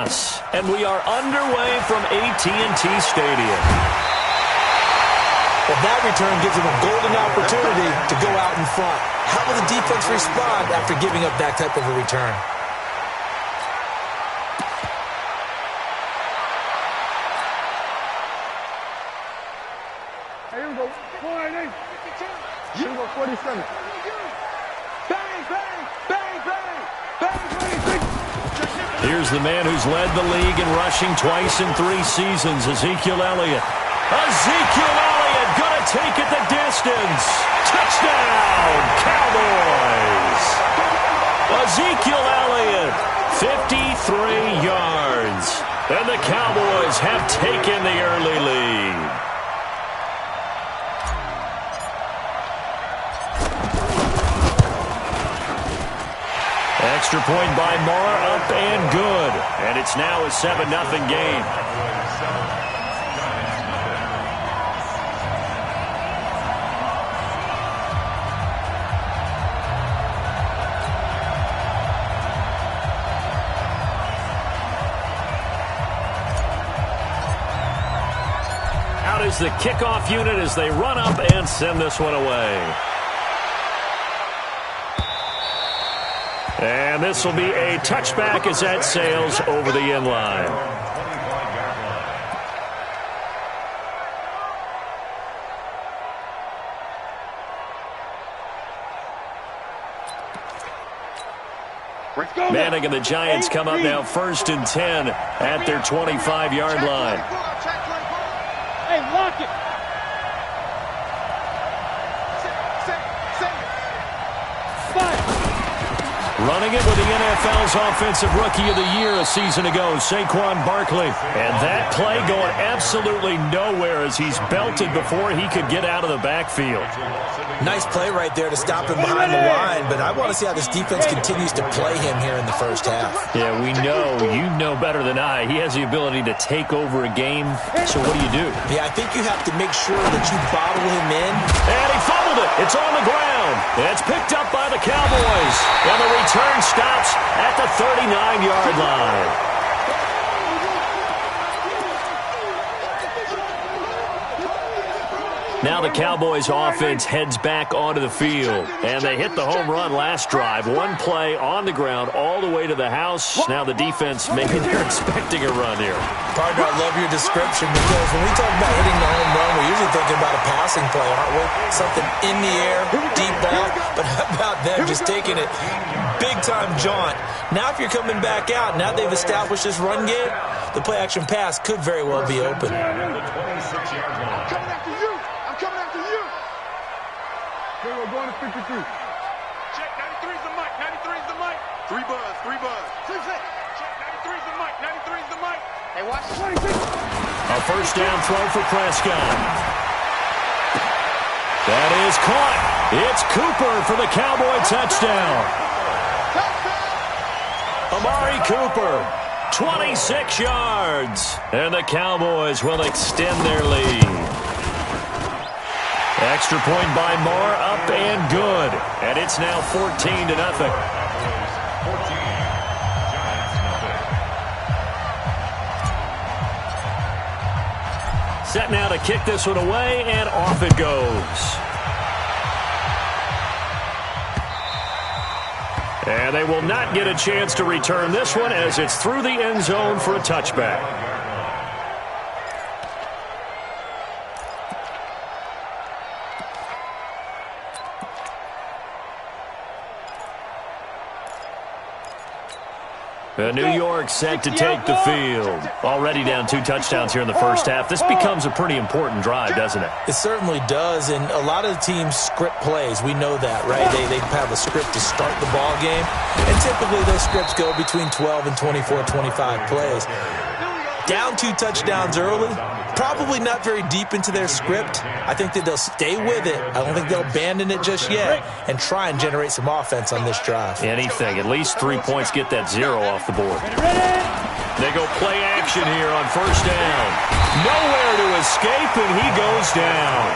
And we are underway from AT&T Stadium. Well, that return gives them a golden opportunity to go out in front. How will the defense respond after giving up that type of a return? Here we go. 480. Here we go. 47. Bang, bang, bang, bang, bang, 26. Here's the man who's led the league in rushing twice in 3 seasons, Ezekiel Elliott. Ezekiel Elliott gonna take it the distance. Touchdown, Cowboys. Ezekiel Elliott, 53 yards. And the Cowboys have taken the early lead. Extra point by Marr, up and good. And it's now a 7-0 game. Out is the kickoff unit as they run up and send this one away. And this will be a touchback as that sails over the end line. Manning and the Giants come up now 1st and 10 at their 25-yard line. Hey, lock it. Running it with the NFL's Offensive Rookie of the Year a season ago, Saquon Barkley. And that play going absolutely nowhere as he's belted before he could get out of the backfield. Nice play right there to stop him behind the line, but I want to see how this defense continues to play him here in the first half. Yeah, we know. You know better than I. He has the ability to take over a game. So what do? Yeah, I think you have to make sure that you bottle him in. And he fumbled it. It's on the ground. It's picked up by the Cowboys. And the return stops at the 39-yard line. Now the Cowboys offense heads back onto the field. And they hit the home run last drive. One play on the ground all the way to the house. Now the defense, maybe they're expecting a run here. Partner, I love your description because when we talk about hitting the home run, we're usually thinking about a passing play, aren't we? Something in the air, deep ball. But how about them just taking it big-time jaunt? Now if you're coming back out, now they've established this run game, the play-action pass could very well be open. We're going to 53. Check, 93's the mic, 93's the mic. 3 buzz, 3 buzz. Check, 93's the mic, 93's the mic. Hey, watch the 26. A first down throw for Prescott. That is caught. It's Cooper for the Cowboy touchdown. Amari Cooper, 26 yards. And the Cowboys will extend their lead. Extra point by Marr, up and good. And it's now 14-0. Set now to kick this one away, and off it goes. And they will not get a chance to return this one as it's through the end zone for a touchback. New York set to take the field. Already down 2 touchdowns here in the first half. This becomes a pretty important drive, doesn't it? It certainly does, and a lot of the teams script plays. We know that, right? They have a script to start the ball game, and typically those scripts go between 12 and 24, 25 plays. Down 2 touchdowns early, probably not very deep into their script. I think that they'll stay with it. I don't think they'll abandon it just yet and try and generate some offense on this drive. Anything. At least 3 points, get that 0 off the board. They go play action here on first down. Nowhere to escape, and he goes down.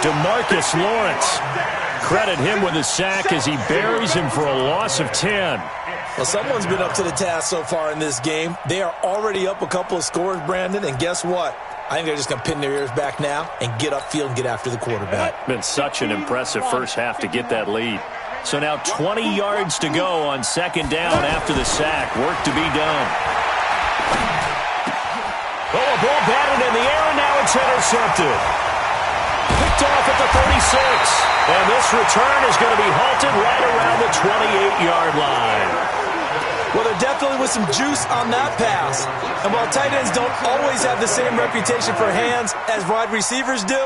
DeMarcus Lawrence. Credit him with a sack as he buries him for a loss of 10. Well, someone's been up to the task so far in this game. They are already up a couple of scores, Brandon, and guess what? I think they're just going to pin their ears back now and get upfield and get after the quarterback. Been such an impressive first half to get that lead. So now 20 yards to go on second down after the sack. Work to be done. Oh, a ball batted in the air, and now it's intercepted. Picked off at the 36. And this return is going to be halted right around the 28-yard line. Well, there definitely was some juice on that pass. And while tight ends don't always have the same reputation for hands as wide receivers do,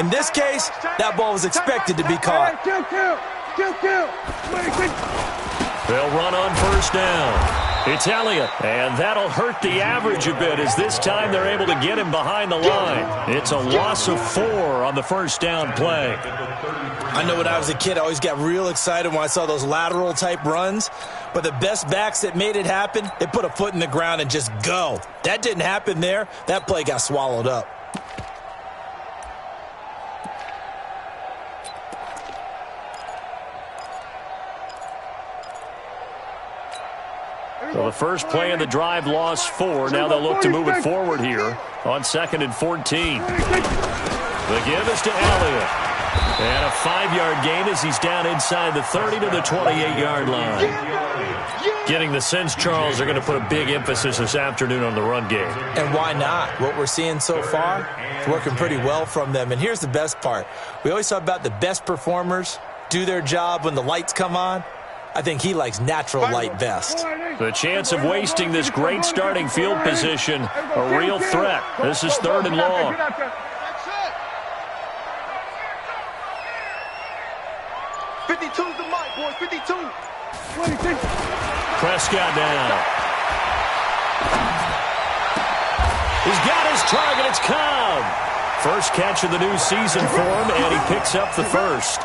in this case, that ball was expected to be caught. They'll run on first down. It's Elliott, and that'll hurt the average a bit as this time they're able to get him behind the line. It's a loss of 4 on the first down play. I know when I was a kid, I always got real excited when I saw those lateral-type runs. But the best backs that made it happen, they put a foot in the ground and just go. That didn't happen there. That play got swallowed up. So the first play of the drive lost 4. Now they'll look to move it forward here on 2nd and 14. The give is to Elliott. And a 5-yard gain as he's down inside the 30 to the 28-yard line. Getting the sense, Charles, they're going to put a big emphasis this afternoon on the run game. And why not? What we're seeing so far is working pretty well from them. And here's the best part. We always talk about the best performers do their job when the lights come on. I think he likes natural light best. The chance of wasting this great starting field position, a real threat. This is 3rd and long. Prescott down. He's got his target. It's Cobb. First catch of the new season for him, and he picks up the first.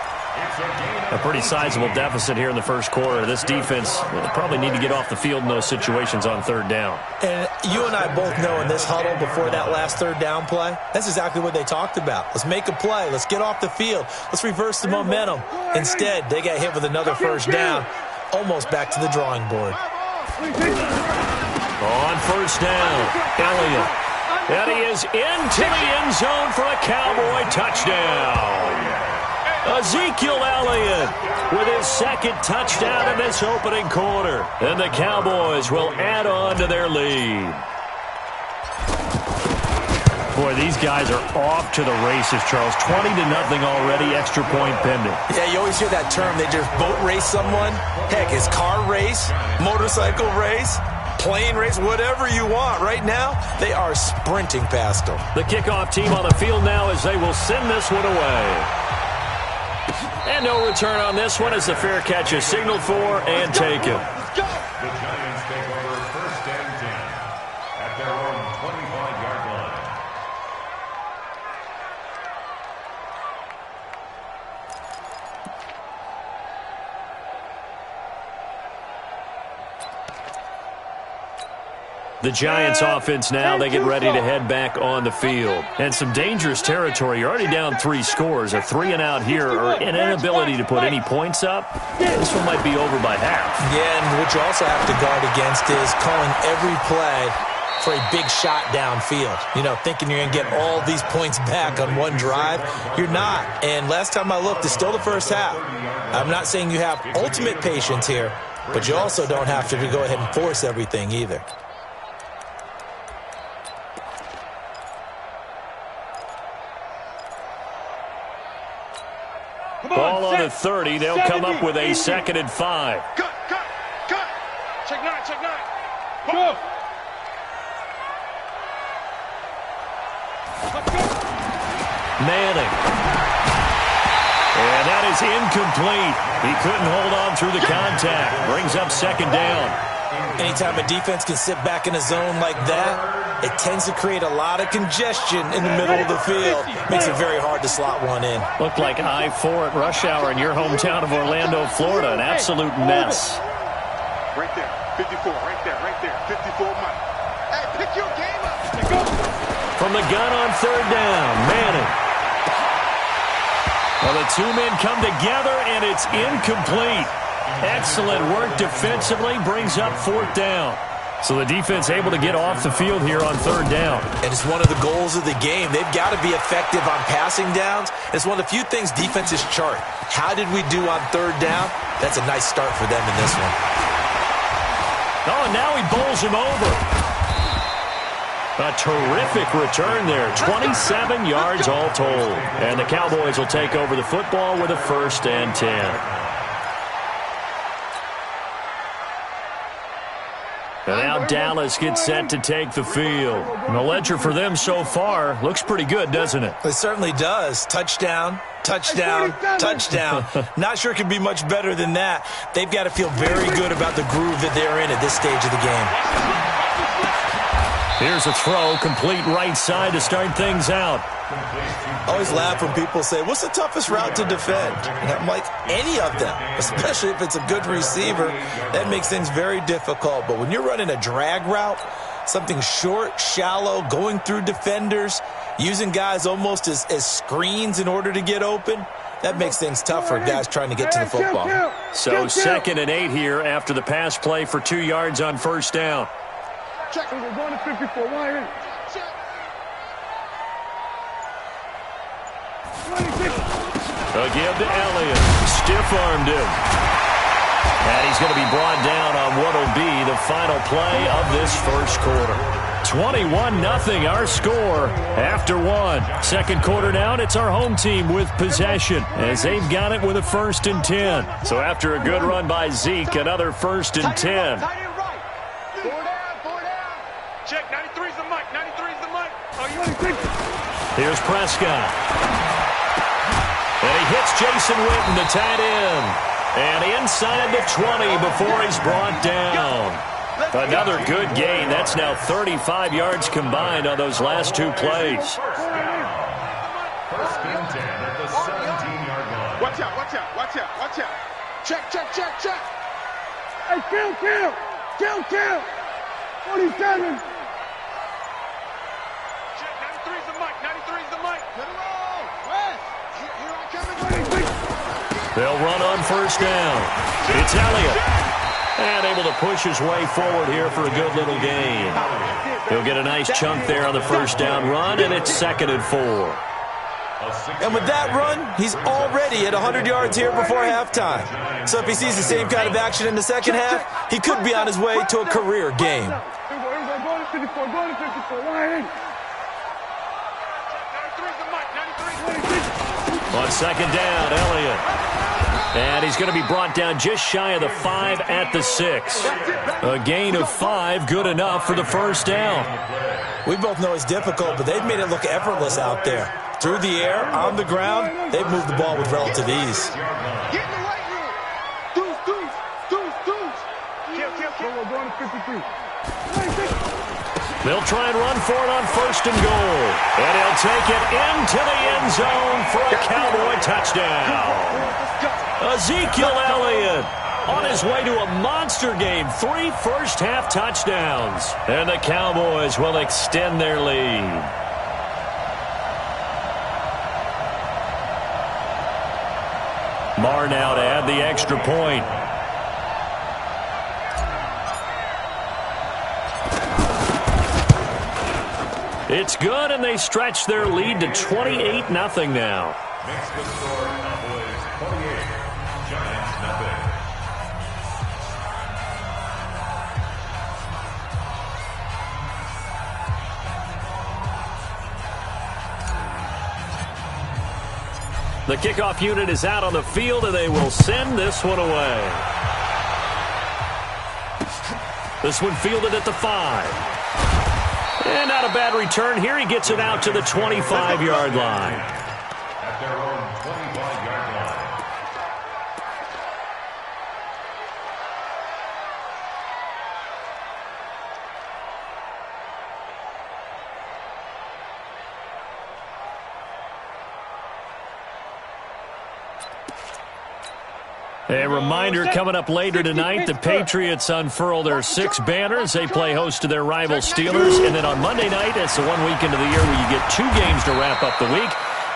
A pretty sizable deficit here in the first quarter. This defense will probably need to get off the field in those situations on 3rd down. And you and I both know in this huddle before that last 3rd down play, that's exactly what they talked about. Let's make a play. Let's get off the field. Let's reverse the momentum. Instead, they got hit with another first down, almost back to the drawing board. On first down, Elliott. And he is into the end zone for a Cowboy touchdown. Ezekiel Elliott with his 2nd touchdown in this opening quarter. And the Cowboys will add on to their lead. Boy, these guys are off to the races, Charles. 20-0 already, extra point pending. Yeah, you always hear that term. They just boat race someone. Heck, it's car race, motorcycle race, plane race, whatever you want. Right now, they are sprinting past them. The kickoff team on the field now as they will send this one away. And no return on this one as the fair catch is signaled for and taken. The Giants take over 1st and 10 at their own 25-yard line. The Giants offense now, they get ready to head back on the field. And some dangerous territory. You're already down 3 scores. A 3 and out here or an inability to put any points up. This one might be over by half. Yeah, and what you also have to guard against is calling every play for a big shot downfield. You know, thinking you're going to get all these points back on one drive. You're not. And last time I looked, it's still the first half. I'm not saying you have ultimate patience here, but you also don't have to go ahead and force everything either. Ball on the 30. They'll come up with a 2nd and 5. Cut. Check 9. Go. Manning. And that is incomplete. He couldn't hold on through the contact. Brings up 2nd down. Anytime a defense can sit back in a zone like that, it tends to create a lot of congestion in the middle of the field. Makes it very hard to slot one in. Looked like I-4 at rush hour in your hometown of Orlando, Florida. An absolute mess. Right there. 54. Right there. 54 Mike. Hey, pick your game up. From the gun on 3rd down, Manning. Well, the 2 men come together, and it's incomplete. Excellent work defensively, brings up 4th down. So the defense able to get off the field here on 3rd down. And it's one of the goals of the game. They've got to be effective on passing downs. It's one of the few things defenses chart. How did we do on 3rd down? That's a nice start for them in this one. Oh, and now he bowls him over. A terrific return there. 27 yards all told. And the Cowboys will take over the football with a 1st and 10. And now Dallas gets set to take the field. And the ledger for them so far looks pretty good, doesn't it? It certainly does. Touchdown, touchdown, touchdown. Not sure it can be much better than that. They've got to feel very good about the groove that they're in at this stage of the game. Here's a throw, complete right side to start things out. I always laugh when people say, what's the toughest route to defend? And I'm like, any of them, especially if it's a good receiver. That makes things very difficult. But when you're running a drag route, something short, shallow, going through defenders, using guys almost as screens in order to get open, that makes things tough for guys trying to get to the football. So 2nd and 8 here after the pass play for 2 yards on 1st down. Check. We're going to 54. Why in? A give to Elliott. Stiff-armed him. And he's going to be brought down on what will be the final play of this 1st quarter. 21-0 our score after 1. 2nd quarter down, it's our home team with possession as they've got it with a 1st and 10. So after a good run by Zeke, another 1st and 10. Check, 93's the mic, 93's the mic. Here's Prescott. And he hits Jason Witten, the tight end. And inside the 20 before he's brought down. Another good gain. That's now 35 yards combined on those last 2 plays. 1st and 10 at the 17-yard line. Watch out, watch out, watch out, watch out. Check. Hey, kill. 47. They'll run on 1st down. It's Elliott. And able to push his way forward here for a good little gain. He'll get a nice chunk there on the 1st down run, and it's 2nd and 4. And with that run, he's already at 100 yards here before halftime. So if he sees the same kind of action in the 2nd half, he could be on his way to a career game. Go to 54. Why in? On 2nd down, Elliott. And he's going to be brought down just shy of the 5 at the 6. A gain of 5, good enough for the 1st down. We both know it's difficult, but they've made it look effortless out there. Through the air, on the ground, they've moved the ball with relative ease. Get in the right room. Deuce. Kill. We're going to 53. They'll try and run for it on 1st and goal. And he'll take it into the end zone for a Cowboy touchdown. Ezekiel Elliott on his way to a monster game. 3 first-half touchdowns. And the Cowboys will extend their lead. Marr now to add the extra point. It's good, and they stretch their lead to 28-0 now. Makes the score Cowboys 28, Giants nothing. The kickoff unit is out on the field, and they will send this one away. This one fielded at the 5. And not a bad return here. He gets it out to the 25-yard line. At their own 25-yard line. A reminder coming up later tonight, the Patriots unfurl their 6 banners. They play host to their rival Steelers. And then on Monday night, it's the one weekend of the year where you get 2 games to wrap up the week.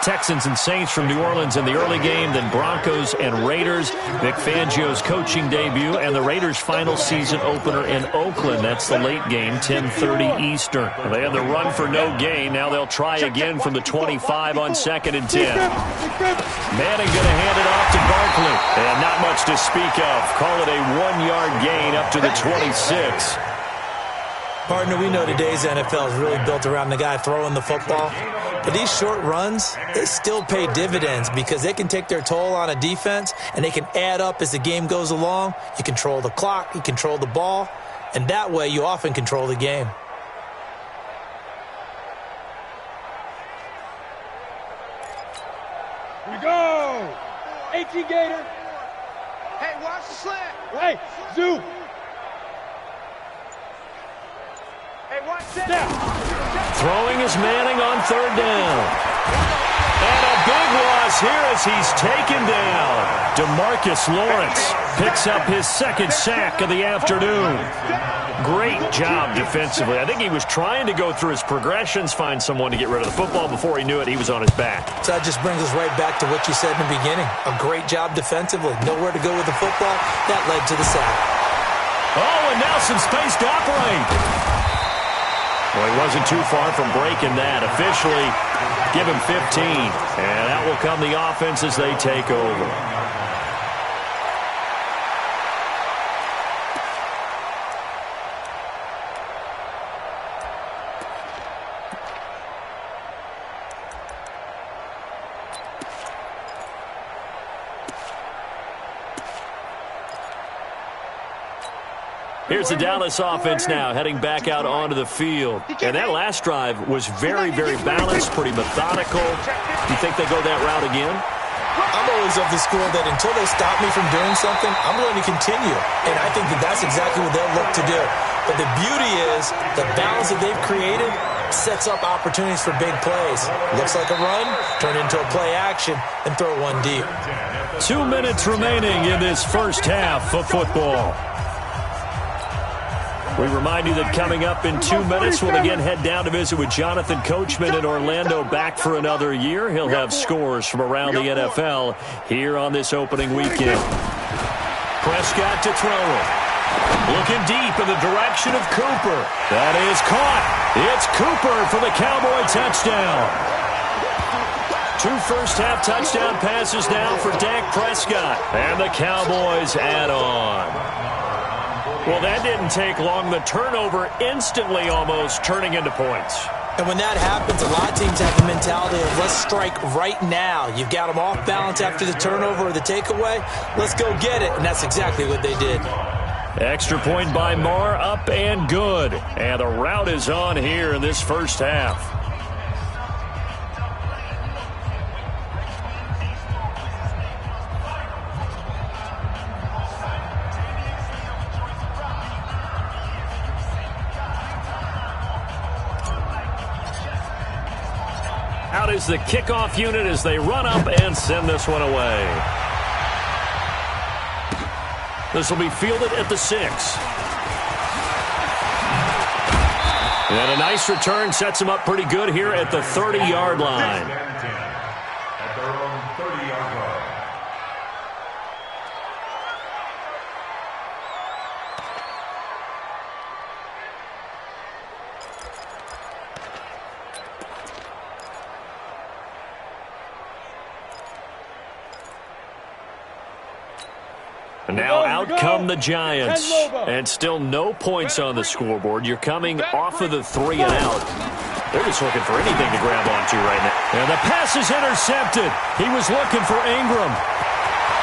Texans and Saints from New Orleans in the early game, then Broncos and Raiders. Vic Fangio's coaching debut and the Raiders' final season opener in Oakland. That's the late game, 10:30 Eastern. They had the run for no gain. Now they'll try again from the 25 on 2nd and 10. Manning going to hand it off to Barkley. And not much to speak of. Call it a 1-yard gain up to the 26. Partner, we know today's NFL is really built around the guy throwing the football. But these short runs, they still pay dividends because they can take their toll on a defense and they can add up as the game goes along. You control the clock, you control the ball, and that way you often control the game. Here we go. 18 Gator. Hey, watch the slant. Hey, Zoo. Hey, watch that. Throwing is Manning on 3rd down. And a big loss here as he's taken down. DeMarcus Lawrence picks up his 2nd sack of the afternoon. Great job defensively. I think he was trying to go through his progressions, find someone to get rid of the football. Before he knew it, he was on his back. So that just brings us right back to what you said in the beginning. A great job defensively. Nowhere to go with the football. That led to the sack. Oh, and now some space to operate. Well, he wasn't too far from breaking that. Officially, give him 15. And that will come the offense as they take over. Here's the Dallas offense now, heading back out onto the field. And that last drive was very, very balanced, pretty methodical. Do you think they go that route again? I'm always of the school that until they stop me from doing something, I'm going to continue. And I think that that's exactly what they'll look to do. But the beauty is the balance that they've created sets up opportunities for big plays. Looks like a run, turn into a play action, and throw one deep. 2 minutes remaining in this first half of football. We remind you that coming up in 2 minutes, we'll again head down to visit with Jonathan Coachman in Orlando, back for another year. He'll have scores from around the NFL here on this opening weekend. Prescott to throw it. Looking deep in the direction of Cooper. That is caught. It's Cooper for the Cowboy touchdown. 2 first-half touchdown passes now for Dak Prescott. And the Cowboys add on. Well, that didn't take long. The turnover instantly almost turning into points. And when that happens, a lot of teams have the mentality of let's strike right now. You've got them off balance after the turnover or the takeaway. Let's go get it. And that's exactly what they did. Extra point by Marr, up and good. And the route is on here in this first half. Out is the kickoff unit as they run up and send this one away. This will be fielded at the 6. And a nice return sets him up pretty good here at the 30-yard line. At their own 30-yard line. And now out come the Giants. And still no points on the scoreboard. You're coming off of the 3 and out. They're just looking for anything to grab onto right now. And the pass is intercepted. He was looking for Ingram.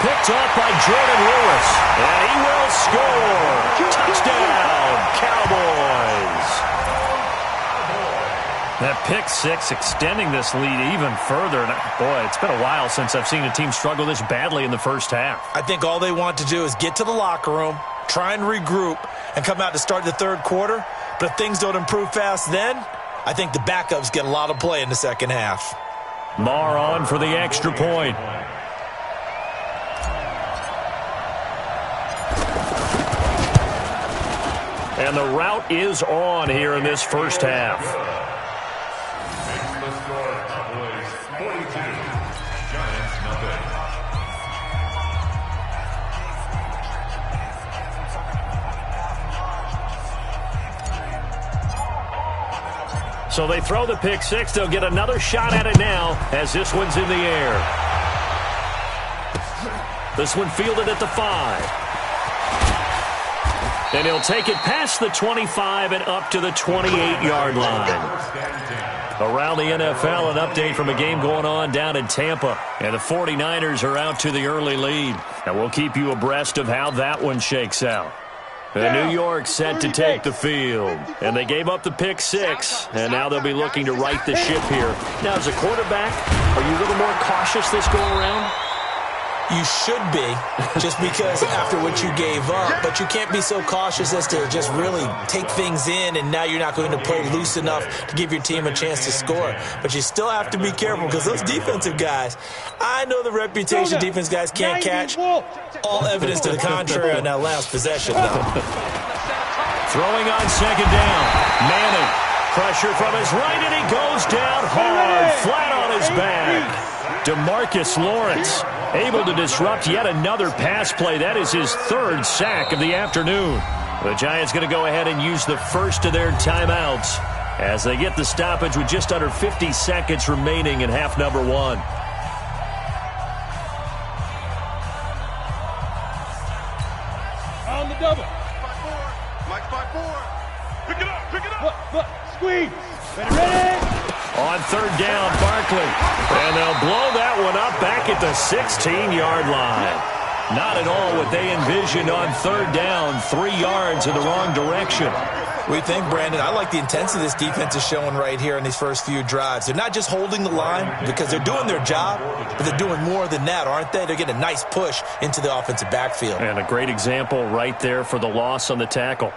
Picked off by Jordan Lewis. And he will score. Touchdown, Cowboys. That pick 6 extending this lead even further. And boy, it's been a while since I've seen a team struggle this badly in the first half. I think all they want to do is get to the locker room, try and regroup, and come out to start the third quarter. But if things don't improve fast then, I think the backups get a lot of play in the second half. Marr on for the extra point. And the route is on here in this first half. Making the score, Cowboys 42. So they throw the pick six. They'll get another shot at it now as this one's in the air. This one fielded at the 5. And he'll take it past the 25 and up to the 28-yard line. Around the NFL, an update from a game going on down in Tampa. And the 49ers are out to the early lead. And we'll keep you abreast of how that one shakes out. New York set to take the field. And they gave up the pick six. And now they'll be looking to right the ship here. Now, as a quarterback, are you a little more cautious this go around? You should be, just because after what you gave up. But you can't be so cautious as to just really take things in, and now you're not going to play loose enough to give your team a chance to score. But you still have to be careful because those defensive guys, I know the reputation defense guys can't catch. All evidence to the contrary on that last possession, though. Throwing on second down. Manning, pressure from his right, and he goes down hard, flat on his back. DeMarcus Lawrence able to disrupt yet another pass play. That is his third sack of the afternoon. The Giants going to go ahead and use the first of their timeouts as they get the stoppage with just under 50 seconds remaining in half number 1. On the double. 5-4. Mike 5-4. Pick it up. Look. Squeeze. Ready. On third down, Barkley. And they'll blow that one up back at the 16-yard line. Not at all what they envisioned on third down. 3 yards in the wrong direction. We think, Brandon, I like the intensity this defense is showing right here in these first few drives. They're not just holding the line because they're doing their job, but they're doing more than that, aren't they? They're getting a nice push into the offensive backfield. And a great example right there for the loss on the tackle.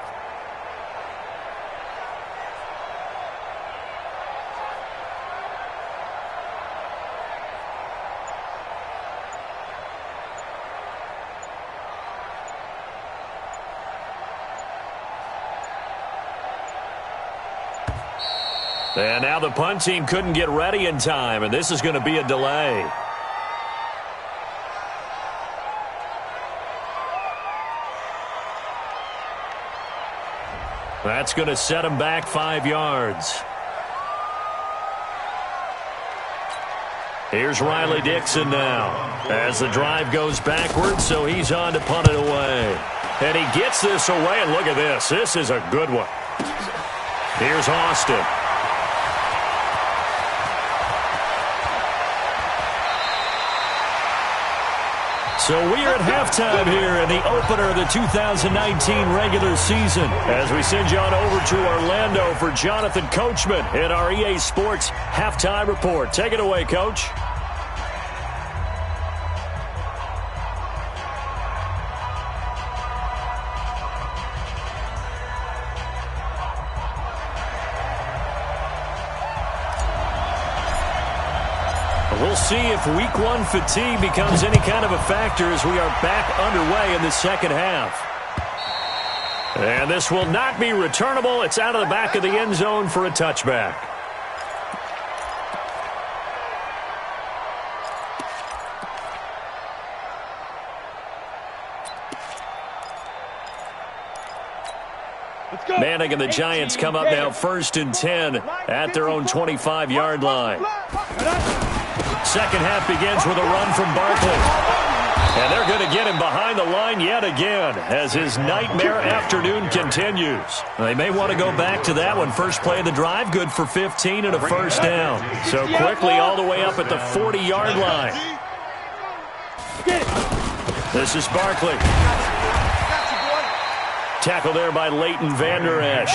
And now the punt team couldn't get ready in time, and this is going to be a delay. That's going to set him back 5 yards. Here's Riley Dixon now as the drive goes backwards, so he's on to punt it away. And he gets this away, and look at this. This is a good one. Here's Austin. So we are at halftime here in the opener of the 2019 regular season as we send you on over to Orlando for Jonathan Coachman in our EA Sports Halftime Report. Take it away, Coach. We'll see if week 1 fatigue becomes any kind of a factor as we are back underway in the second half. And this will not be returnable. It's out of the back of the end zone for a touchback. Manning and the Giants come up now 1st and 10 at their own 25-yard line. Second half begins with a run from Barkley. And they're going to get him behind the line yet again as his nightmare afternoon continues. They may want to go back to that one. First play of the drive, good for 15 and a first down. So quickly all the way up at the 40-yard line. This is Barkley. Tackle there by Leighton Vander Esch.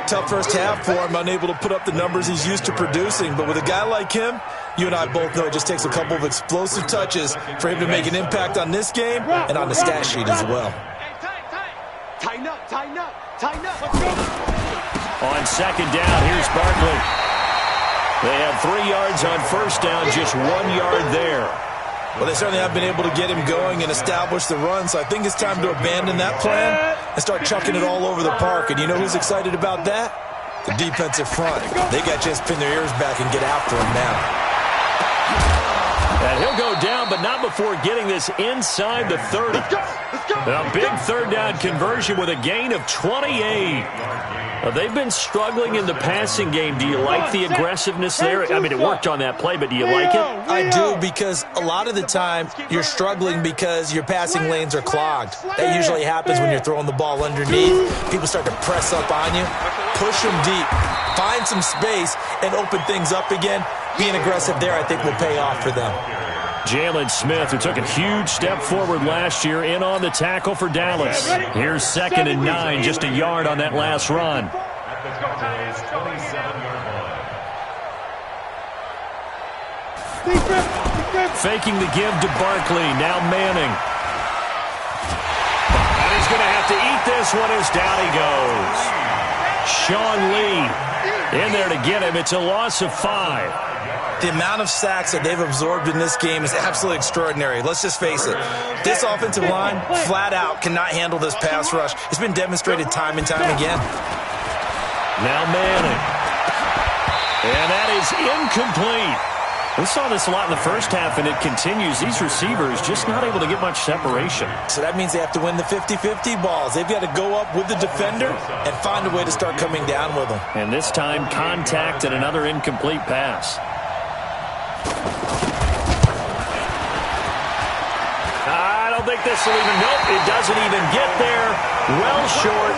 Tough first half for him, unable to put up the numbers he's used to producing. But with a guy like him, you and I both know it just takes a couple of explosive touches for him to make an impact on this game and on the stat sheet as well. Tighten up. On second down, here's Barkley. They had 3 yards on first down, just 1 yard there. Well, they certainly have been able to get him going and establish the run, so I think it's time to abandon that plan and start chucking it all over the park. And you know who's excited about that? The defensive front. They got a chance to pin their ears back and get after him now. And he'll go down, but not before getting this inside the 30. A big third down conversion with a gain of 28. They've been struggling in the passing game. Do you like the aggressiveness there? I mean, it worked on that play, but do you like it? I do, because a lot of the time you're struggling because your passing lanes are clogged. That usually happens when you're throwing the ball underneath. People start to press up on you. Push them deep. Find some space and open things up again. Being aggressive there, I think, will pay off for them. Jalen Smith, who took a huge step forward last year, in on the tackle for Dallas. Here's 2nd and 9, just a yard on that last run. Faking the give to Barkley, now Manning. And he's going to have to eat this one as down he goes. Sean Lee in there to get him. It's a loss of 5. The amount of sacks that they've absorbed in this game is absolutely extraordinary. Let's just face it. This offensive line, flat out, cannot handle this pass rush. It's been demonstrated time and time again. Now Manning. And that is incomplete. We saw this a lot in the first half, and it continues. These receivers just not able to get much separation. So that means they have to win the 50-50 balls. They've got to go up with the defender and find a way to start coming down with them. And this time, contact and another incomplete pass. I don't think this will even, nope, it doesn't even get there. Well short.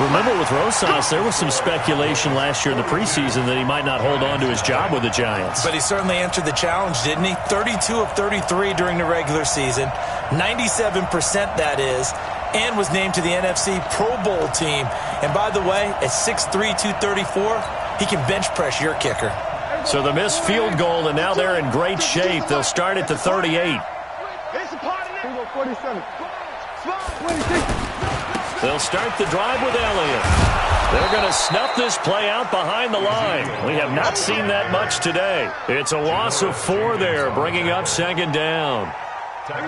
Remember with Rosas, there was some speculation last year in the preseason that he might not hold on to his job with the Giants. But he certainly answered the challenge, didn't he? 32 of 33 during the regular season, 97% that is, and was named to the NFC Pro Bowl team. And by the way, at 6'3", 234, he can bench press your kicker. So the missed field goal, and now they're in great shape. They'll start at the 38. They'll start the drive with Elliott. They're going to snuff this play out behind the line. We have not seen that much today. It's a loss of 4 there, bringing up 2nd down.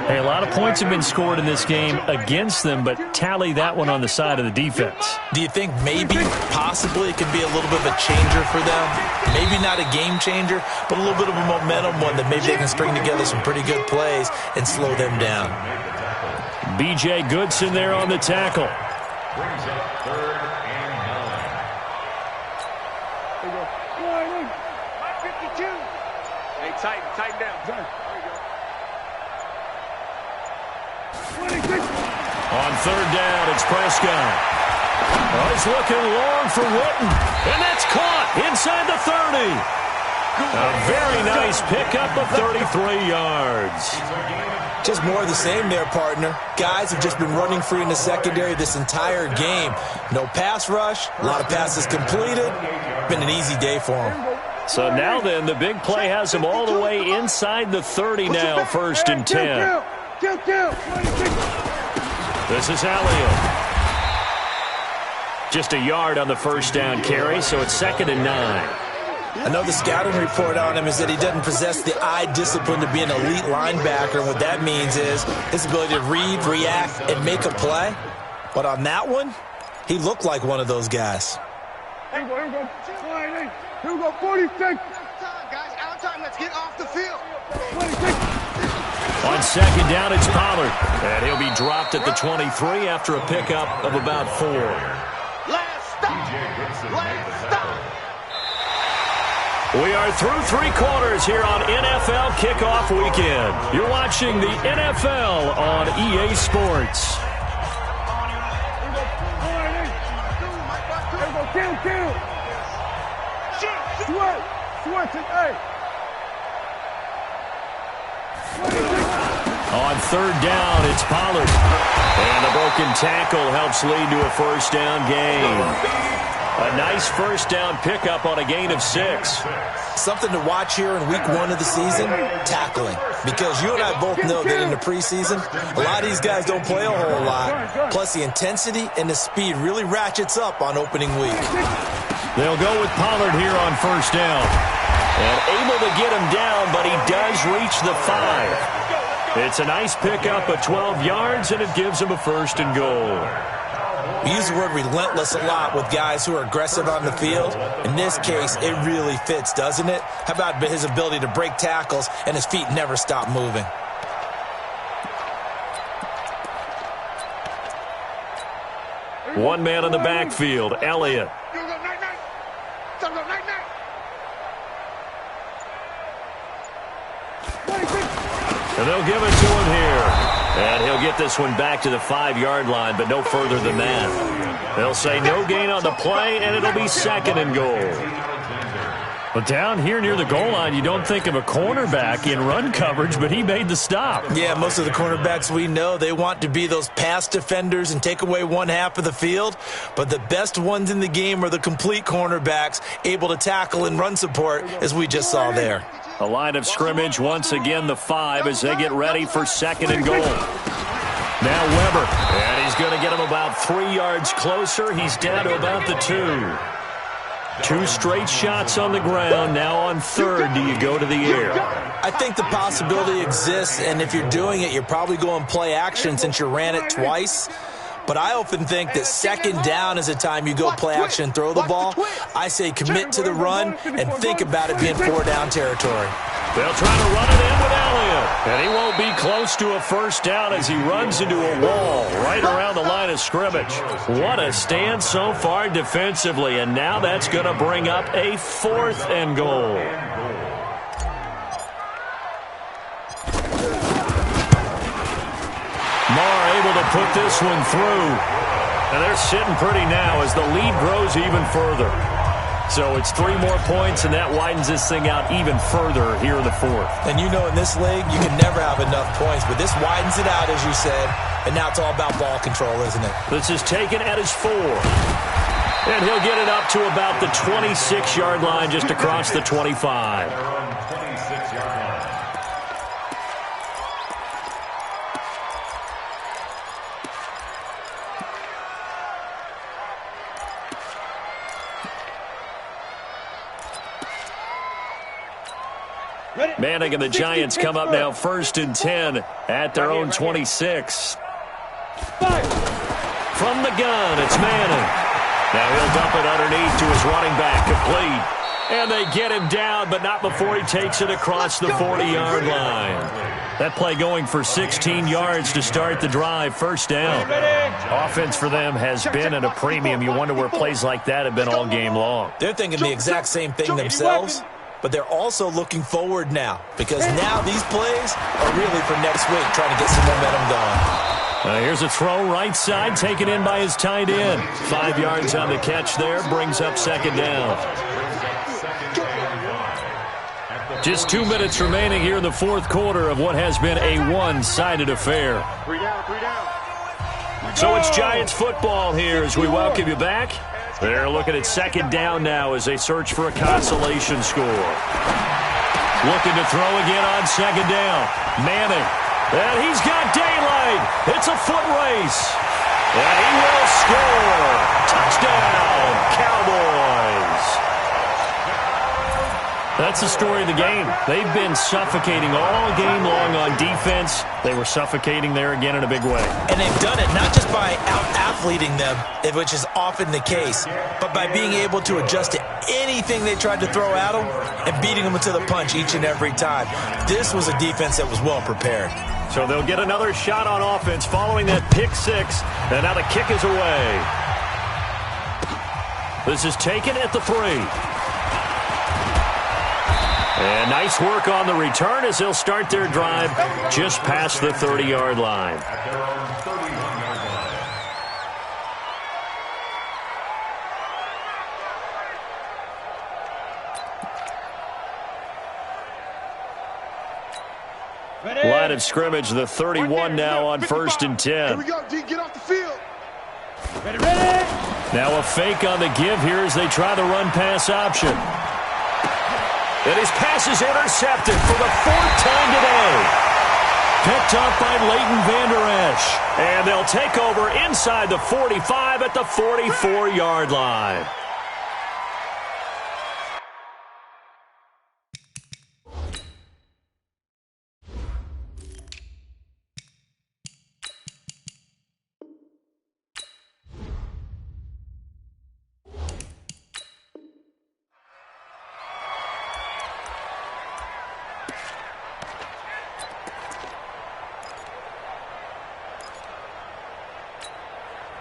Hey, a lot of points have been scored in this game against them, but tally that one on the side of the defense. Do you think maybe, possibly, it could be a little bit of a changer for them? Maybe not a game changer, but a little bit of a momentum one that maybe they can string together some pretty good plays and slow them down. B.J. Goodson there on the tackle. Brings up 3rd and 52. Hey, tighten down. On 3rd down, it's Prescott. Oh, he's looking long for Witten. And that's caught inside the 30. A very nice pickup of 33 yards. Just more of the same there, partner. Guys have just been running free in the secondary this entire game. No pass rush, a lot of passes completed. Been an easy day for them. So now then, the big play has them all the way inside the 30 now, 1st and 10. This is Elliott. Just a yard on the 1st down carry, so it's 2nd and 9. I know the scouting report on him is that he doesn't possess the eye discipline to be an elite linebacker, and what that means is his ability to read, react, and make a play. But on that one, he looked like one of those guys. Here we go. 46. Guys, out of time. Let's get off the field. 26. On 2nd down, it's Pollard. And he'll be dropped at the 23 after a pickup of about 4. Last stop. Last stop. We are through 3 quarters here on NFL Kickoff Weekend. You're watching the NFL on EA Sports. On 3rd down, it's Pollard. And a broken tackle helps lead to a 1st down gain. A nice 1st down pickup on a gain of 6. Something to watch here in week 1 of the season, tackling. Because you and I both know that in the preseason, a lot of these guys don't play a whole lot. Plus the intensity and the speed really ratchets up on opening week. They'll go with Pollard here on 1st down. And able to get him down, but he does reach the 5. It's a nice pickup of 12 yards, and it gives him a 1st and goal. We use the word relentless a lot with guys who are aggressive on the field. In this case, it really fits, doesn't it? How about his ability to break tackles and his feet never stop moving? One man in the backfield, Elliott. And they'll give it to him here. And he'll get this one back to the 5-yard line, but no further than that. They'll say no gain on the play, and it'll be 2nd and goal. But down here near the goal line, you don't think of a cornerback in run coverage, but he made the stop. Yeah, most of the cornerbacks we know, they want to be those pass defenders and take away one half of the field. But the best ones in the game are the complete cornerbacks, able to tackle and run support, as we just saw there. A line of scrimmage, once again the 5 as they get ready for 2nd and goal. Now Weber, and he's going to get him about 3 yards closer. He's down to about the 2. 2 straight shots on the ground. Now on 3rd, do you go to the air? I think the possibility exists, and if you're doing it, you're probably going play action since you ran it twice. But I often think that 2nd down is the time you go play action and throw the ball. I say commit to the run and think about it being 4-down territory. They'll try to run it in with Elliott. And he won't be close to a 1st down as he runs into a wall right around the line of scrimmage. What a stand so far defensively. And now that's going to bring up a 4th and goal. Marr able to put this one through. And they're sitting pretty now as the lead grows even further. So it's 3 more points, and that widens this thing out even further here in the 4th. And you know in this league, you can never have enough points, but this widens it out, as you said, and now it's all about ball control, isn't it? This is taken at his 4. And he'll get it up to about the 26-yard line, just across the 25. Manning and the Giants come up now 1st and 10 at their own 26. From the gun, it's Manning. Now he'll dump it underneath to his running back, complete. And they get him down, but not before he takes it across the 40-yard line. That play going for 16 yards to start the drive, 1st down. Offense for them has been at a premium. You wonder where plays like that have been all game long. They're thinking the exact same thing themselves. But they're also looking forward now, because now these plays are really for next week, trying to get some momentum going. Here's a throw right side, taken in by his tight end. 5 yards on the catch there, brings up 2nd down. Just 2 minutes remaining here in the 4th quarter of what has been a one-sided affair. 3 down. So it's Giants football here as we welcome you back. They're looking at 2nd down now as they search for a consolation score. Looking to throw again on 2nd down. Manning. And he's got daylight. It's a foot race. And he will score. Touchdown, Cowboys. That's the story of the game. They've been suffocating all game long on defense. They were suffocating there again in a big way. And they've done it not just by out-athleting them, which is often the case, but by being able to adjust to anything they tried to throw at them and beating them to the punch each and every time. This was a defense that was well prepared. So they'll get another shot on offense following that pick 6. And now the kick is away. This is taken at the 3. And nice work on the return as they'll start their drive just past the 30-yard line. Line of scrimmage, the 31 now on 1st and 10. Here we go, D. Get off the field. Ready. Now a fake on the give here as they try the run-pass option. And his pass is intercepted for the 4th time today. Picked up by Leighton Vander Esch. And they'll take over inside the 45 at the 44-yard line.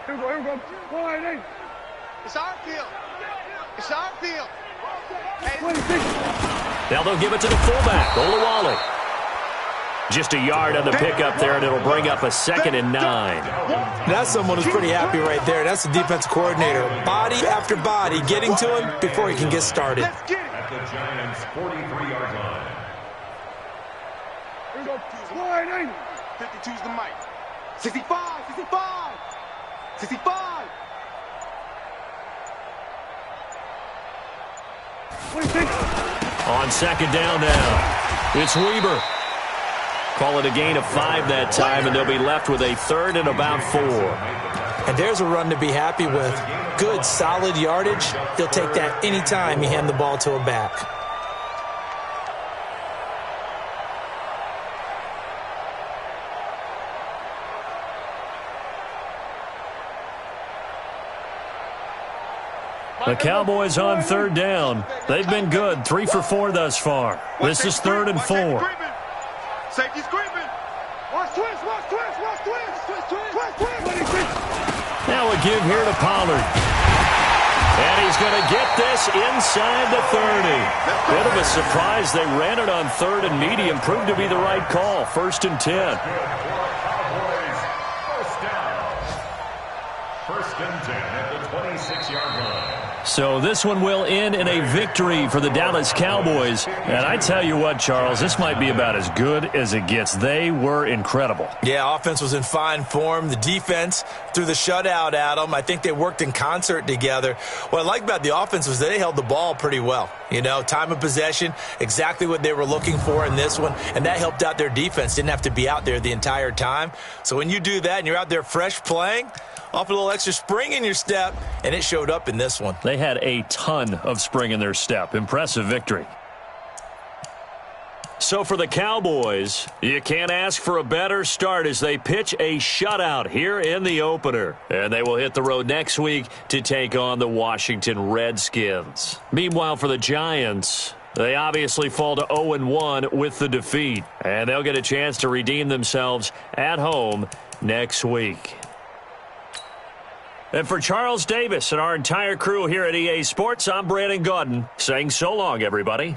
Here we go, here we go. 188. It's our field. It's our field. 26. Now they'll give it to the fullback, Olawale. Just a yard on the pickup there, and it'll bring up a 2nd and 9. That's someone who's pretty happy right there. That's the defensive coordinator. Body after body getting to him before he can get started. At the Giants' 43-yard line. Here we go. 180. 52's the mic. 65, 65. 65. 26. On 2nd down now, it's Weber. Call it a gain of 5 that time, and they'll be left with a 3rd and about 4. And there's a run to be happy with. Good, solid yardage. He'll take that anytime you hand the ball to a back. The Cowboys on 3rd down. They've been good, 3 for 4 thus far. This is 3rd and 4. Safety's creeping. Watch twist, watch twist, watch twist. Twist, twist. Now a give here to Pollard. And he's going to get this inside the 30. Bit of a surprise. They ran it on 3rd and medium. Proved to be the right call. 1st and 10. Cowboys, 1st down. 1st and 10 at the 26-yard line. So this one will end in a victory for the Dallas Cowboys. And I tell you what, Charles, this might be about as good as it gets. They were incredible. Yeah, offense was in fine form. The defense threw the shutout at them. I think they worked in concert together. What I like about the offense was they held the ball pretty well. You know, time of possession, exactly what they were looking for in this one. And that helped out their defense. Didn't have to be out there the entire time. So when you do that and you're out there fresh playing, off a little extra spring in your step, and it showed up in this one. They had a ton of spring in their step. Impressive victory. So for the Cowboys, you can't ask for a better start as they pitch a shutout here in the opener. And they will hit the road next week to take on the Washington Redskins. Meanwhile, for the Giants, they obviously fall to 0-1 with the defeat. And they'll get a chance to redeem themselves at home next week. And for Charles Davis and our entire crew here at EA Sports, I'm Brandon Gaudin saying so long, everybody.